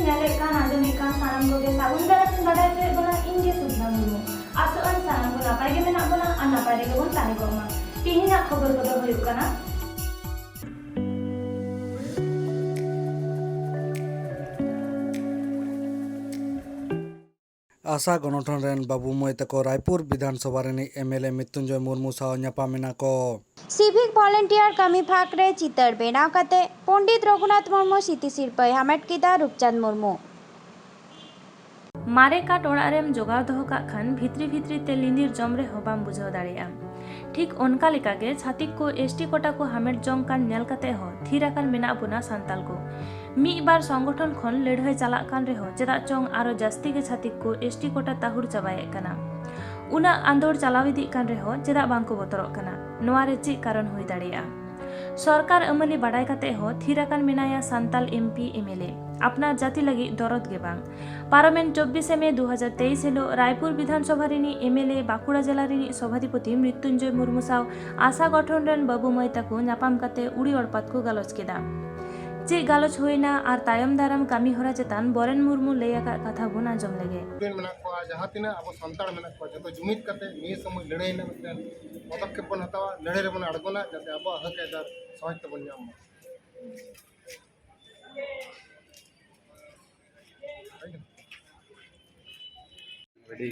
नेले कान आदमी कान सानाम को के साबुन दाराtin बाडाय होय बोला इंगे सुधना मुर्मू आसोआन सानाम को नापाय गे मेना बोला आ नापाय गे बोन ताने को मा तिहिना खबर को दो हुयुक काना आशा गणठन रेन बाबू मई तको रायपुर विधानसभा रेनी एमएलए मृत्युंजय मुर्मू साव ᱧᱟᱯᱟᱢᱮᱱᱟ ᱠᱚ सिविक वॉलंटियर कमी फाक रे चितर बेनाव कते पंडित रघुनाथ मुर्मू सिटी सिरपय हामेट किदा रूपचंद मुर्मू मारे काट ओड़ारेम जोगाव दोहो काग खान भित्री भित्री ते लिंदिर जम रे होबाम बुझाव दाड़ेया ठीक ओनका लेका गे छातिक को एसटी कोटा को हामेट जंग कान नेल कते हो थीर आकान मेना बुना सांताल को मी बार संगठन खन लड़ाई चलाक कान रे हो चेदा चंग आरो जास्ती गे छातिक को एसटी कोटा ताहुर चाबाये काना उना आंदोड़ चलाव इदी कान रे हो चेदा बांको बोतरोक काना नोआ रे ची कारण हुई दाड़ेया सरकार अमली बाडाय कते हो थीर आकान मेनाया सांताल एमपी एमएलए अपना जाति लगी दरद गे बांग पार्लामेंट 24 मे 2023 हेलो रायपुर विधानसभा रिनी एमएलए बाकुड़ा जिला रिनी सभाधिपति मृत्युंजय मुर्मू साव आशा गठन रेन बाबू मई ताको ᱧᱟᱯᱟᱢ कते उड़ी अड़पात को गालोच केदा चे गालोच होइना आर तायम दाराम कामी होरा चेतान बोरेन मुर्मू लैयाका कथा बन आंजम लेगे जहाँ तीन अब सानताड़ मेना को जो जुमिद करते निये समय लड़ाई ना मिदन पदक्षेप बन हतावा लड़ाई रे बन अड़गोना जाते अब हक एदार सहज ते बन जाम रेडी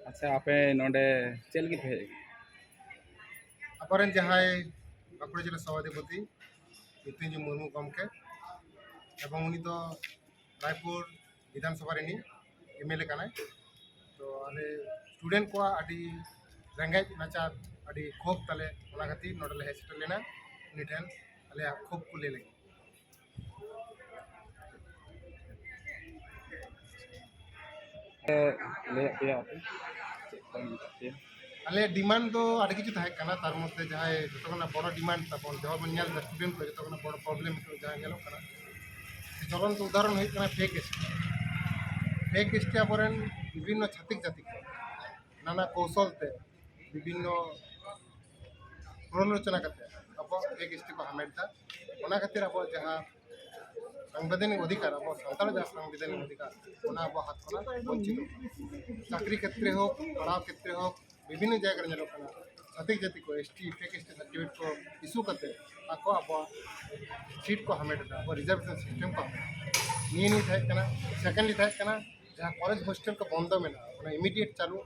अच्छा आपे नोडे चल की थे अपरन जहाय बाकुड़ा जिला सभाधिपति मृत्युंजय मुर्मू गमके एवं उनी तो रायपुर विधानसभा रेनी एमएलए कानाय तो आले स्टूडेंट को आदि रेंगेज नाचार आदि खोप ताले ओना खातिर नोडले हेसेट लेना उनी ठेन आले खोप को ले लगी ले या आले डिमांड तो आदि किछु थाय काना तार मध्य जहाय जतोना बड़ डिमांड तापन जहां बन नेल स्टूडेंट को जतोना बड़ प्रॉब्लम तो जहां नेलो काना चलन तो उदाहरण होय काना फेक एसटी अपरन विभिन्न छातिक जाति को नाना कौशल ते विभिन्न प्रलोचना करते अब फेक एसटी को हमेटा ओना खातिर अब जहां संवैधानिक अधिकार अब सानताल जहां संवैधानिक अधिकार ओना अब हाथ कोना वंचित चाकरी क्षेत्र हो पढ़ाव क्षेत्र हो विभिन्न जगह नेलो काना छातिक जाति को एसटी फेक एसटी सर्टिफिकेट को इशू करते आको अब सीट को हमेटा अब रिजर्वेशन सिस्टम को निये थाय काना सेकेंडली थाय काना जहाँ कॉलेज हॉस्टल को बंद मेना इमिडिएट चालू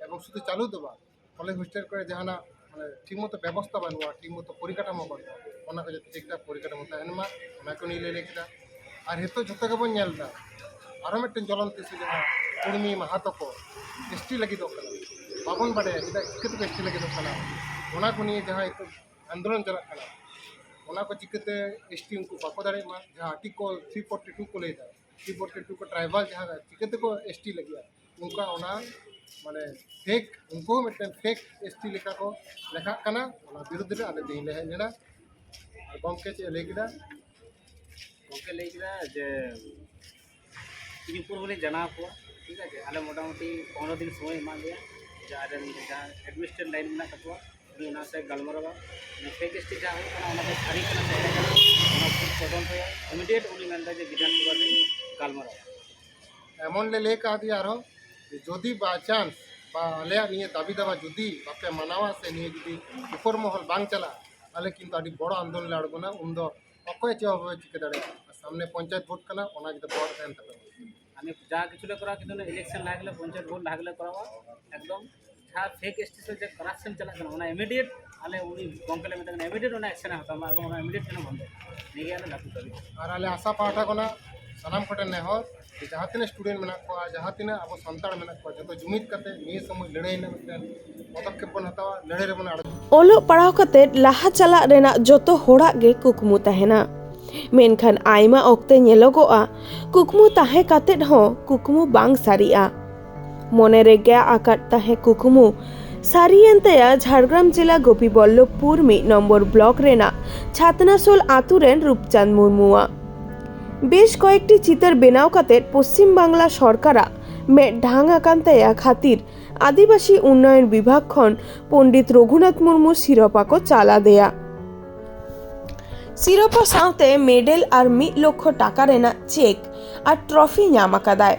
एवं शुद्ध चालू दबा कॉलेज हॉस्टल को जहाना माने ठीक मतो व्यवस्था बनवा ठीक मतो परिकाठामो बनवा ओना को जति ठीकठाक परिकाठामो ताहेनमा ओना को निले लेकिदा आर हेतो जतो के बन नेलदा आरो मिटन चलंत से जहां कुर्मी महातो को एसटी लगी दो कला बाबन बाडे किदा चिकते एसटी लगी दो कला ओना को निये जहां एक आंदोलन चला कला ओना को चिकते एसटी उनको बाको दाड़े मा जहां आर्टिकल 342 को लेदा 342 को ट्राइबल जहाँ चिकते को एसटी लगे उनका ओना माने फेक उनको मिटन फेक एसटी लेखा को लेखा कना ओना विरुद्ध रे आले दिन ले लेना गमके चे लेकिदा गमके लेकिदा जे ऊपर बोले जाना को ठीक है आले मोटामुटी 15 दिन समय मा गया जारे जहाँ एडमिनिस्ट्रेटिव लाइन में कतवा उना से गलमरवा फेक एसटी जहाँ है कना ओना को खारी कना ओना तदन पे इमीडिएट उनी मेंदा जे विधानसभा रे गलमरवा एमन ले का दिया आरो जदि बाय चांस बा आले निये दाबी दावा जदि बापे मनावा से निये जदि ऊपर महल बांग चला आले किंतु आदि बड़ आंदोलन ले अड़गोना उन दो अकोय चे होबे चिके दाड़े सामने पंचायत वोट कना ओना जदि बड़ देन तक आमी जा किछुले करा किंतु इलेक्शन लागले पंचायत वोट लागले करावा एकदम जहाँ फेक एसटी से करप्शन चला कना ओना इमीडिएट आले उनी गमकले में तक इमीडिएट ओना एक्शन हतामा एवं ओना इमीडिएट कना बंद निगे आले लागू करी और आले आशा पाठा कोना सनाम कटे ने हो जहाँ तीन स्टूडेंट मेना को जहाँ तीन अब सानताड़ मेना को जो जुमिद करते निये समय लड़ाई ना मिदन पदक्षेप बन हतावा लड़ाई रे बन अड़ ओलो पढ़ाव कते लाहा चला रेना जोतो होड़ा गे कुकमु तहेना मेनखान आयमा ओक्ते नेलोगोआ कुकमु ताहे काते हो कुकमु बांग सारिया मने रे गे आकाट ताहे कुकमु सारियनतया झारग्राम जिला गोपीबल्लभपुर 1 नम्बर ब्लॉक रेना छातनासोल आतुरेन रूपचंद मुर्मुआ बेश कयेकटी चितर बेनाव काते पश्चिम बांगला सरकारा में ढांग आकान तया खातिर आदिवासी उन्नयन विभाग खन पंडित रघुनाथ मुर्मू शिरोपा को चाला देया सिरोपा साउते मेडल और 1 लाख टाका रेना चेक और ट्रफी नाम आकादाय।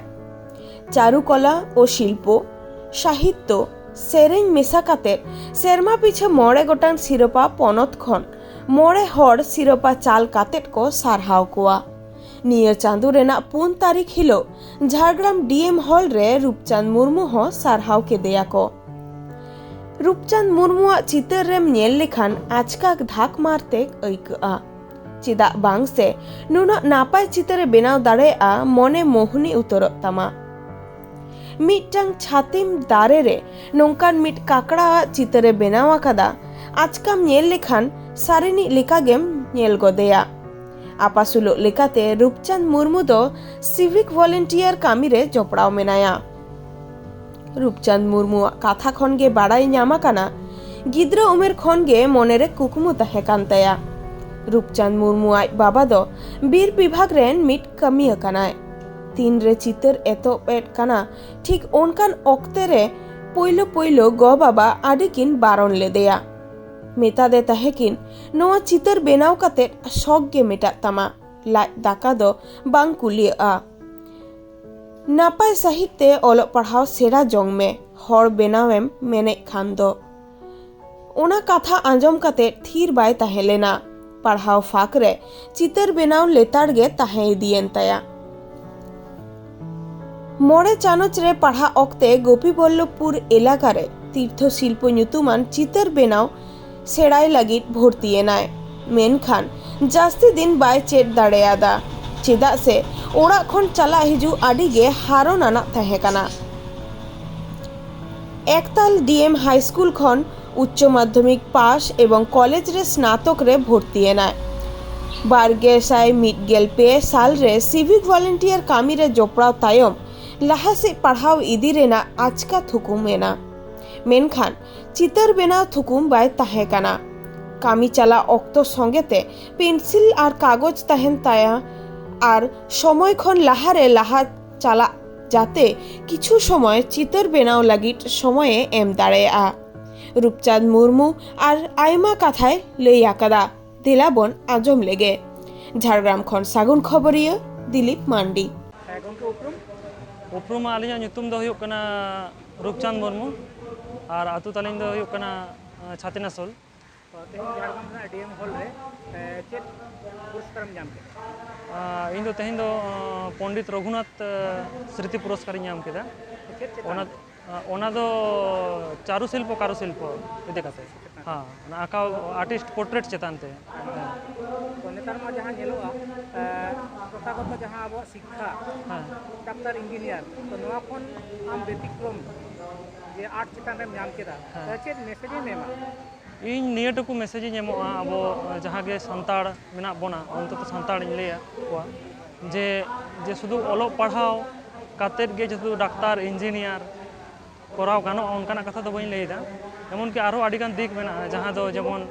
चारुकला और शिल्प साहित्य सेरेñ मेसा काते सेरमा पीछे 9 गोटां सिरोपा पनत खन 9 हर सिरोपा चाल कातेट को सारहाव कोआ। निया चांदो रेना 4 तारीख हिलो झारग्राम डीएम हॉल रे रूपचांद मुर्मू हो सारहाव के देया को। रूपचांद मुर्मुआ चितर रेम नेल लेखान आचका धाक मारते अइकआ चिदा बांग से नुना नापाय चितरे बेनाव दाड़ेआ मने मोहनी उतरत तामा। मिटटांग छातिम दारे रे नोंकान मिट काकड़ा चितरे बेनाव आकादा आचकाम नेल लेखान सारिनी लेकागेम नेल गोदेया। आपासुलो लेकाते रूपचांद मुर्मू दो सिविक वॉलंटियर कामी रे जपड़ाव मेनाया। रूपचांद मुर्मू कथा खन गे बाड़ाई ᱧᱟᱢ आकाना गिद्रा उमेर खन गे मोनेरे कुकमु ताहे कान ताया। रूपचांद मुर्मू आज बाबा दो बीर विभाग रेन मिट कमी अकानाय। 3 रे चितर एतो पेट काना ठीक ओनकान ओक्ते रे पोइलो पोइलो गो बाबा आडिकिन बारन लेदेया। मेता दे ताहेकिन नोआ चितर बेनाव काते शौक गे मेटा तामा लाज दाका दो बांग कुलिया। नापाय साहित्य ओलो पढ़ाव सेरा जोंग में हर बेनावेम मेने खान दो ओना कथा आंजम काते थीर बाय ताहेलेना। पढ़ाव फाक रे चितर बेनाव लेताड़ गे ताहे इदियेन ताया। 9 चानच रे पढ़ा ओक्ते गोपीबल्लभपुर एलाका रे तीर्थ शिल्प ᱧᱩᱛᱩᱢᱟᱱ चितर बेनाव सेड़ाई लगित भर्तीएनाय। मेनखान जास्ती दिन बाय चेड दाड़ेयादा चेदा से ओड़ा खन चला हिजू आडी गे हारोन आना ताहे काना। एकताल डीएम हाई स्कूल खन उच्च माध्यमिक पास एवं कॉलेज रे स्नातक रे भर्तीएनाय। 2021 साल रे सिविक वॉलंटियर कामी रे जपड़ाव तायम लाहा से पढ़ाव इदी रेना आचका थुकुम मेना। मेनखान चितर बेनाव थुकुम बाय ताहे काना। कामी चला ऑक्तो संगेते पेंसिल और कागज ताहेन ताया और समय खन लाहारे लाहा चला जाते किछु समय चितर बेनाव लगित समय एम दाड़ेया। रूपचांद मुर्मू और आयमा कथाय लई आकादा दिलाबन आजम लेगे। झारग्राम खन सागुन खबरिया दिलीप मांडी। उपरुम आलिया ᱧᱩᱛᱩᱢ दो हुयुक कना रूपचांद मुर्मू और आतु तालिन दो हुयुक कना छातिनासोल। डीएम हॉल रे चेक पुरस्कार नाम के इन दो तेहिन दो पंडित रघुनाथ स्मृति पुरस्कार नाम केदा। ओना दो चारु शिल्प कारू शिल्प इदे काते हां आका आर्टिस्ट पोर्ट्रेट चेतानते तो नेतार मा जहां नेलोआ प्रथागत जहां अब शिक्षा डाक्टर इंजीनियर तो नवा खन आम व्यतिक्रम जे आर्ट चेतान रे नाम केदा चेत मेसेज नेमा इन नियटुकु मेसेज नेमोआ अब जहां गे संताड़ मेना बोना अंत तो संताड़ इन लेया कोआ जे शुधु ओलो पढ़ाव कातेत गे शुधु डाक्टर इंजीनियर कराव गानो उनकाना कथा दो बई लेदा। एमन कि आरो आडिगान दिक मेना जहां दो जेमन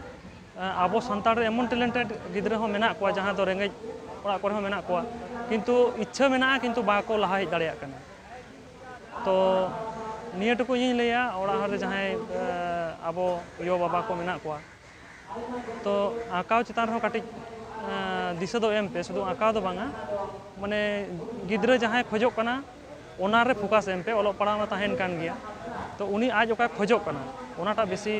आबो संताड़ रे एमन टैलेंटेड गिद्रा हो मेना कोआ जहां दो रेंगेज ओड़ा करे हो मेना कोआ किंतु इच्छा मेना किंतु बाको लहा हेज दाड़ेया कना। तो नियटुकु इन लेया ओड़ा हर जहां आबो यो बाबा को मेना कोआ तो आकाव चितान हो काटी दिशा दो एम पे शुधु आकाव दो बांगा माने गिद्रा जहां खोजोक कना ओना रे फोकस एम पे ओलो पढ़ाव ताहेन कान गया तो उनी आज ओका खोजोक कना ओनाटा बेसी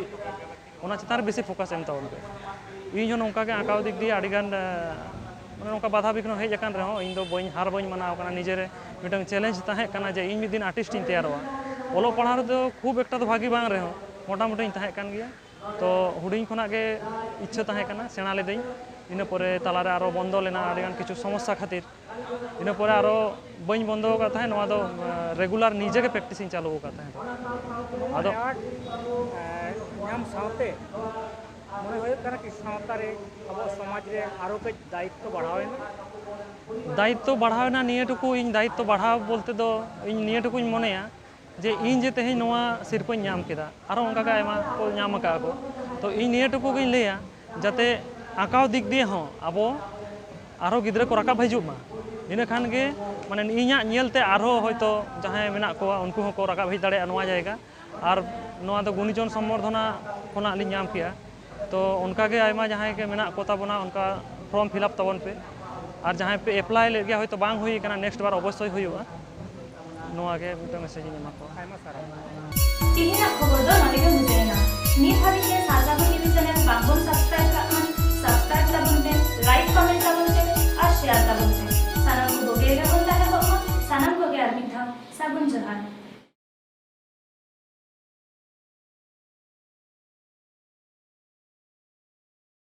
ओना चितान बेसी फोकस एम तावन पे इन नोंका के आकाव दिक दिया आडिगान माने नोंका बाधा बिघ्न हेज अकान रहो इन दो बई हार बई मानाव कना निजेरे मिटन चैलेंज ताहे कना जे इन मिद दिन आर्टिस्ट इन तैयारवा ओलो पढ़ाव रे दो खूब एकटा तो भागी बांग रहो मोटा मोटा इन ताहे कान गया तो हुडिंग खना के इच्छा ताहे कना सेना लेदई इन परे तालारे आरो बंद लेना आडिगान किछु समस्या खातिर इन परे आरो बई बंद का ताहे नवा दो रेगुलर निजे के प्रैक्टिसिंग चालू का ताहे आदो नाम साथे मने होय कना कि सावता रे अब समाज रे आरो के दायित्व बढ़ावेना नियटुकु इन दायित्व बढ़ाव बोलते दो इन नियटुकुኝ मनेया जे इन जे तेहे नोआ सिरपा नाम केदा आरो उनका का आयमा को नाम का को तो इन नियटुकु गिन लेया जाते आकाव दिक दिए हो आबो आरो गिद्रा को राका भाइजु मा इन खान गे माने इña ñelते आरो होयतो जहां मेना कोआ उनको को राका भाइ दाड़े नोआ जायगा और नोआ दो गुणीजन संवर्धना खोना लि नाम किया तो उनका गे आयमा जहां के मेना कोता बना उनका फॉर्म फिलअप तबन पे और जहाँ पे अप्लाई ले गया तो बांग हुई करना नेक्स्ट बार अवश्य हुआ नोआ के मिटा मैसेज इन एमा को आयमा सारा तिहिना खबर दो नोडे के मुजेना नित हाबी के सासाबो टीवी चैनल बांगबन सब्सक्राइब खान सब्सक्राइब ताबन पे लाइक कमेंट ताबन पे और शेयर ताबन पे सानाम को बोगे गे बोलता है बम्मा सानाम को के आर्मी था साबुन जहान